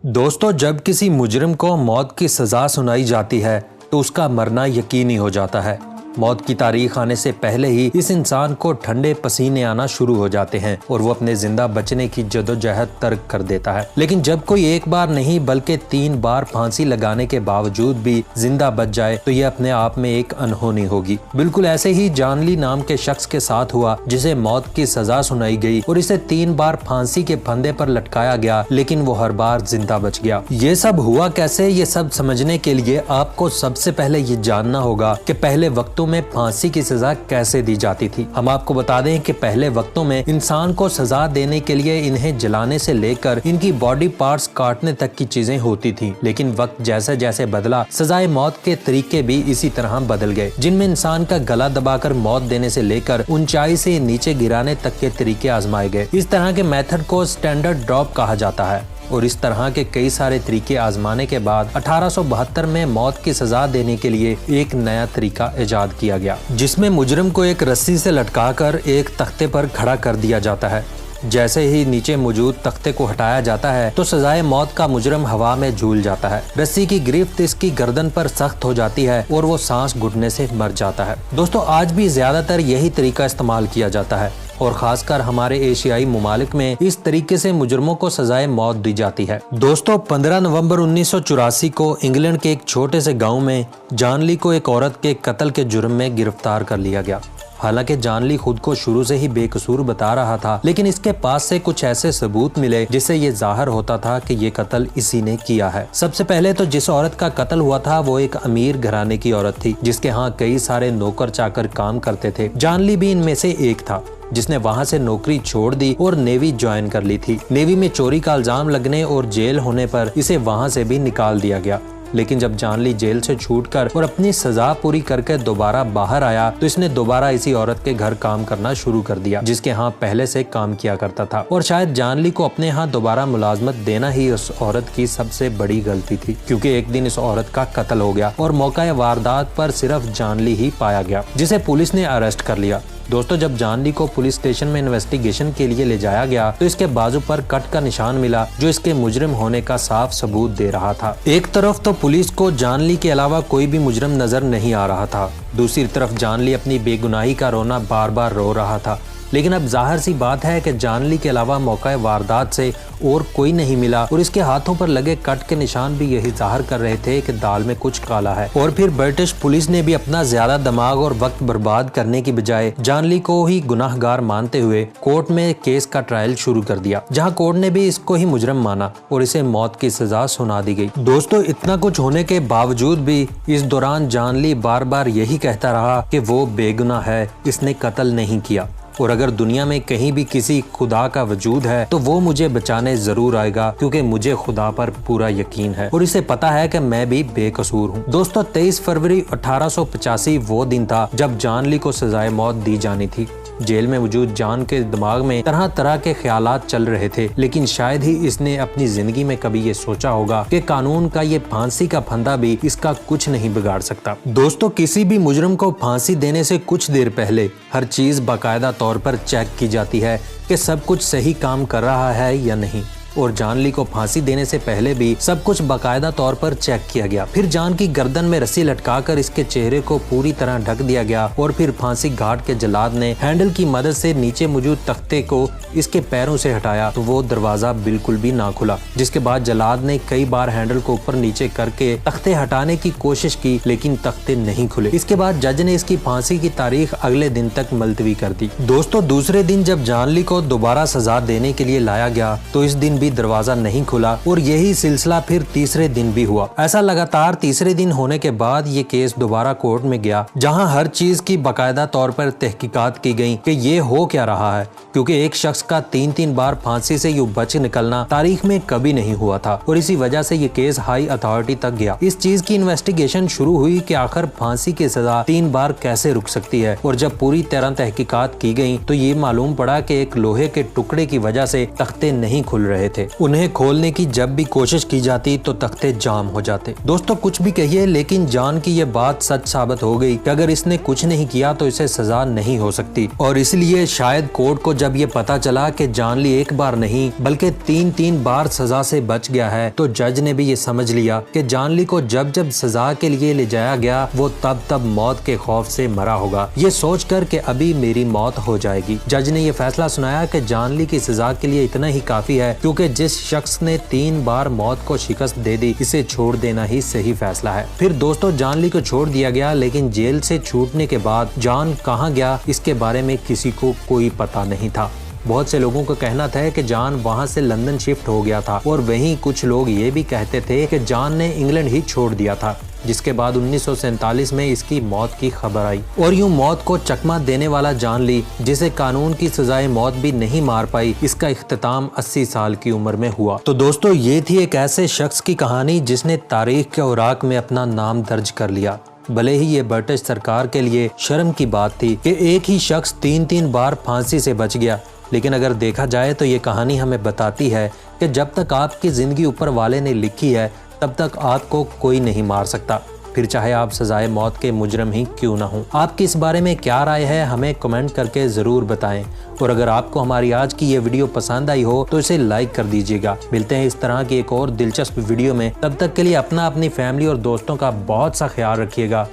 दोस्तों, जब किसी मुजरिम को मौत की सज़ा सुनाई जाती है तो उसका मरना यकीनी हो जाता है। मौत की तारीख आने से पहले ही इस इंसान को ठंडे पसीने आना शुरू हो जाते हैं और वो अपने जिंदा बचने की जदोजहद तर्क कर देता है। लेकिन जब कोई एक बार नहीं बल्कि 3 बार फांसी लगाने के बावजूद भी जिंदा बच जाए तो ये अपने आप में एक अनहोनी होगी। बिल्कुल ऐसे ही जानली नाम के शख्स के साथ हुआ, जिसे मौत की सजा सुनाई गई और इसे 3 बार फांसी के फंदे पर लटकाया गया, लेकिन वो हर बार जिंदा बच गया। ये सब हुआ कैसे, ये सब समझने के लिए आपको सबसे पहले ये जानना होगा कि पहले वक्तों में फांसी की सजा कैसे दी जाती थी। हम आपको बता दें कि पहले वक्तों में इंसान को सजा देने के लिए इन्हें जलाने से लेकर इनकी बॉडी पार्ट्स काटने तक की चीजें होती थी। लेकिन वक्त जैसे जैसे बदला, सजाए मौत के तरीके भी इसी तरह बदल गए, जिनमें इंसान का गला दबाकर मौत देने से लेकर ऊंचाई से नीचे गिराने तक के तरीके आजमाए गए। इस तरह के मेथड को स्टैंडर्ड ड्रॉप कहा जाता है और इस तरह के कई सारे तरीके आजमाने के बाद 1872 में मौत की सजा देने के लिए एक नया तरीका इजाद किया गया, जिसमें मुजरिम को एक रस्सी से लटकाकर एक तख्ते पर खड़ा कर दिया जाता है। जैसे ही नीचे मौजूद तख्ते को हटाया जाता है तो सजाए मौत का मुजरिम हवा में झूल जाता है। रस्सी की गिरफ्त इसकी गर्दन पर सख्त हो जाती है और वो सांस घुटने से मर जाता है। दोस्तों, आज भी ज्यादातर यही तरीका इस्तेमाल किया जाता है और खासकर हमारे एशियाई मुमालिक में इस तरीके से मुजरिमों को सजाए मौत दी जाती है। दोस्तों, 15 नवंबर 1984 को इंग्लैंड के एक छोटे से गांव में जानली को एक औरत के कत्ल के जुर्म में गिरफ्तार कर लिया गया। हालांकि जानली खुद को शुरू से ही बेकसूर बता रहा था, लेकिन इसके पास से कुछ ऐसे सबूत मिले जिससे ये जाहिर होता था कि ये कत्ल इसी ने किया है। सबसे पहले तो जिस औरत का कत्ल हुआ था वो एक अमीर घराने की औरत थी, जिसके यहाँ कई सारे नौकर चाकर काम करते थे। जानली भी इनमें से एक था, जिसने वहां से नौकरी छोड़ दी और नेवी ज्वाइन कर ली थी। नेवी में चोरी का इल्जाम लगने और जेल होने पर इसे वहां से भी निकाल दिया गया। लेकिन जब जानली जेल से छूटकर और अपनी सजा पूरी करके दोबारा बाहर आया तो इसने दोबारा इसी औरत के घर काम करना शुरू कर दिया, जिसके यहाँ पहले से काम किया करता था। और शायद जानली को अपने यहाँ दोबारा मुलाजमत देना ही उस औरत की सबसे बड़ी गलती थी, क्योंकि एक दिन इस औरत का कत्ल हो गया और मौका वारदात पर सिर्फ जानली ही पाया गया, जिसे पुलिस ने अरेस्ट कर लिया। दोस्तों, जब जानली को पुलिस स्टेशन में इन्वेस्टिगेशन के लिए ले जाया गया तो इसके बाजू पर कट का निशान मिला, जो इसके मुजरिम होने का साफ सबूत दे रहा था। एक तरफ तो पुलिस को जानली के अलावा कोई भी मुजरिम नजर नहीं आ रहा था, दूसरी तरफ जानली अपनी बेगुनाही का रोना बार बार रो रहा था। लेकिन अब जाहिर सी बात है कि जानली के अलावा मौका वारदात से और कोई नहीं मिला और इसके हाथों पर लगे कट के निशान भी यही जाहिर कर रहे थे कि दाल में कुछ काला है। और फिर ब्रिटिश पुलिस ने भी अपना ज्यादा दिमाग और वक्त बर्बाद करने की बजाय जानली को ही गुनाहगार मानते हुए कोर्ट में केस का ट्रायल शुरू कर दिया, जहां कोर्ट ने भी इसको ही मुजरिम माना और इसे मौत की सजा सुना दी गई। दोस्तों, इतना कुछ होने के बावजूद भी इस दौरान जानली बार बार यही कहता रहा कि वो बेगुनाह है, इसने कत्ल नहीं किया और अगर दुनिया में कहीं भी किसी खुदा का वजूद है तो वो मुझे बचाने जरूर आएगा, क्योंकि मुझे खुदा पर पूरा यकीन है और इसे पता है कि मैं भी बेकसूर हूँ। दोस्तों, 23 फरवरी 1885 वो दिन था जब जानली को सजाए मौत दी जानी थी। जेल में मौजूद जान के दिमाग में तरह तरह के ख्यालात चल रहे थे, लेकिन शायद ही इसने अपनी जिंदगी में कभी ये सोचा होगा कि कानून का ये फांसी का फंदा भी इसका कुछ नहीं बिगाड़ सकता। दोस्तों, किसी भी मुजरिम को फांसी देने से कुछ देर पहले हर चीज बाकायदा तौर पर चेक की जाती है कि सब कुछ सही काम कर रहा है या नहीं, और जानली को फांसी देने से पहले भी सब कुछ बाकायदा तौर पर चेक किया गया। फिर जान की गर्दन में रस्सी लटकाकर इसके चेहरे को पूरी तरह ढक दिया गया और फिर फांसी घाट के जल्लाद ने हैंडल की मदद से नीचे मौजूद तख्ते को इसके पैरों से हटाया तो वो दरवाजा बिल्कुल भी ना खुला, जिसके बाद जल्लाद ने कई बार हैंडल को ऊपर नीचे करके तख्ते हटाने की कोशिश की, लेकिन तख्ते नहीं खुले। इसके बाद जज ने इसकी फांसी की तारीख अगले दिन तक मुलतवी कर दी। दोस्तों, दूसरे दिन जब जानली को दोबारा सजा देने के लिए लाया गया तो इस दिन भी दरवाजा नहीं खुला और यही सिलसिला फिर तीसरे दिन भी हुआ। ऐसा लगातार तीसरे दिन होने के बाद ये केस दोबारा कोर्ट में गया, जहां हर चीज की बाकायदा तौर पर तहकीकात की गई कि ये हो क्या रहा है, क्योंकि एक शख्स का 3-3 बार फांसी से यूं बच निकलना तारीख में कभी नहीं हुआ था और इसी वजह से ये केस हाई अथॉरिटी तक गया। इस चीज की इन्वेस्टिगेशन शुरू हुई कि आखिर फांसी की सजा 3 बार कैसे रुक सकती है, और जब पूरी तरह तहकीकात की गई तो ये मालूम पड़ा कि एक लोहे के टुकड़े की वजह से तख्ते नहीं खुल रहे रहे थे। उन्हें खोलने की जब भी कोशिश की जाती तो तख्ते जाम हो जाते। दोस्तों कुछ भी कहिए, लेकिन जॉन की ये बात सच साबित हो गई कि अगर इसने कुछ नहीं किया तो इसे सजा नहीं हो सकती। और इसलिए शायद कोर्ट को जब ये पता चला कि जॉन ली एक बार नहीं बल्कि 3 बार सजा से बच गया है, तो जज ने भी ये समझ लिया कि जॉन ली को जब जब सजा के लिए ले जाया गया वो तब मौत के खौफ से मरा होगा, ये सोचकर कि अभी मेरी मौत हो जाएगी। जज ने ये फैसला सुनाया कि जॉन ली की सजा के लिए इतना ही काफी है, क्योंकि जिस शख्स ने 3 बार मौत को शिकस्त दे दी इसे छोड़ देना ही सही फैसला है। फिर दोस्तों जॉन ली को छोड़ दिया गया, लेकिन जेल से छूटने के बाद जॉन कहाँ गया इसके बारे में किसी को कोई पता नहीं था। बहुत से लोगों का कहना था कि जॉन वहां से लंदन शिफ्ट हो गया था, और वहीं कुछ लोग ये भी कहते थे कि जॉन ने इंग्लैंड ही छोड़ दिया था, जिसके बाद 1947 में इसकी मौत की खबर आई। और यूं मौत को चकमा देने वाला जॉन ली, जिसे कानून की सजाए मौत भी नहीं मार पाई, इसका इख्तिताम 80 साल की उम्र में हुआ। तो दोस्तों ये थी एक ऐसे शख्स की कहानी जिसने तारीख के औराक में अपना नाम दर्ज कर लिया। भले ही ये ब्रिटिश सरकार के लिए शर्म की बात थी कि एक ही शख्स 3 बार फांसी से बच गया, लेकिन अगर देखा जाए तो ये कहानी हमें बताती है कि जब तक आपकी जिंदगी ऊपर वाले ने लिखी है तब तक आपको कोई नहीं मार सकता, फिर चाहे आप सजाए मौत के मुजरम ही क्यों ना हो। आपकी इस बारे में क्या राय है हमें कमेंट करके जरूर बताएं। और अगर आपको हमारी आज की ये वीडियो पसंद आई हो तो इसे लाइक कर दीजिएगा। मिलते हैं इस तरह की एक और दिलचस्प वीडियो में, तब तक के लिए अपनी फैमिली और दोस्तों का बहुत सा ख्याल रखिएगा।